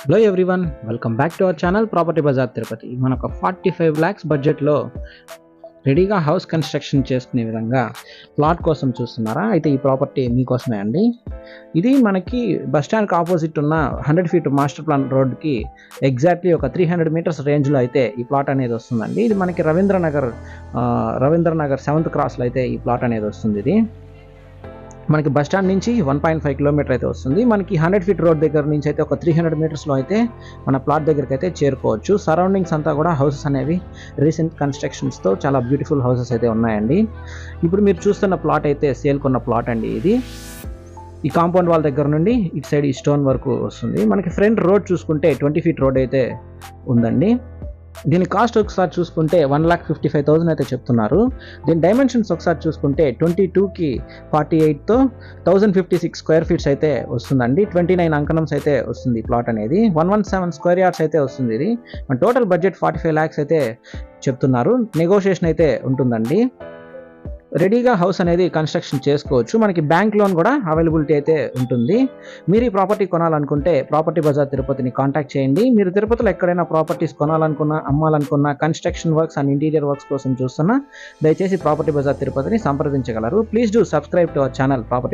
Hello everyone, welcome back to our channel property bazaar Tirupati. మనకు 45 lakhs బడ్జెట్లో రెడీగా house construction చేసుకునే విధంగా ప్లాట్ కోసం చూస్తున్నారా? అయితే ఈ ప్రాపర్టీ మీకోసమే అండి. ఇది మనకి బస్టాండ్కి ఆపోజిట్ ఉన్న 100 feet మాస్టర్ ప్లాన్ రోడ్కి ఎగ్జాక్ట్లీ ఒక 300 meters రేంజ్లో అయితే ఈ ప్లాట్ అనేది వస్తుందండి. ఇది మనకి రవీంద్రనగర్ 7th క్రాస్లో అయితే ఈ ప్లాట్ అనేది వస్తుంది. ఇది మనకి బస్ స్టాండ్ నుంచి 1.5 kilometer అయితే వస్తుంది. మనకి 100 feet రోడ్ దగ్గర నుంచి అయితే ఒక 300 metersలో అయితే మన ప్లాట్ దగ్గరికి అయితే చేరుకోవచ్చు. సరౌండింగ్స్ అంతా కూడా హౌసెస్ అనేవి రీసెంట్ కన్స్ట్రక్షన్స్తో చాలా బ్యూటిఫుల్ హౌసెస్ అయితే ఉన్నాయండి. ఇప్పుడు మీరు చూస్తున్న ప్లాట్ అయితే సేల్ కొన్న ప్లాట్ అండి. ఇది ఈ కాంపౌండ్ వాల్ దగ్గర నుండి ఇటు సైడ్ ఈ స్టోన్ వరకు వస్తుంది. మనకి ఫ్రంట్ రోడ్ చూసుకుంటే 20 feet రోడ్ అయితే ఉందండి. దీని కాస్ట్ ఒకసారి చూసుకుంటే 1,55,000 అయితే చెప్తున్నారు. దీని డైమెన్షన్స్ ఒకసారి చూసుకుంటే 22కి 48తో 1056 square feet అయితే వస్తుందండి. 29 అంకణమ్స్ అయితే వస్తుంది ఈ ప్లాట్ అనేది. 117 square yards అయితే వస్తుంది. ఇది మన టోటల్ బడ్జెట్ 45 lakhs అయితే చెప్తున్నారు. నెగోషియేషన్ అయితే ఉంటుందండి. రెడీగా హౌస్ అనేది కన్స్ట్రక్షన్ చేసుకోవచ్చు. మనకి బ్యాంక్ లోన్ కూడా అవైలబిలిటీ అయితే ఉంటుంది. మీరు ఈ ప్రాపర్టీ కొనాలనుకుంటే ప్రాపర్టీ బజార్ తిరుపతిని కాంటాక్ట్ చేయండి. మీరు తిరుపతిలో ఎక్కడైనా ప్రాపర్టీస్ కొనాలనుకున్నా, అమ్మాలనుకున్నా, construction works and interior works కోసం చూస్తున్నా దయచేసి ప్రాపర్టీ బజార్ తిరుపతిని సంప్రదించగలరు. Please do subscribe to our channel property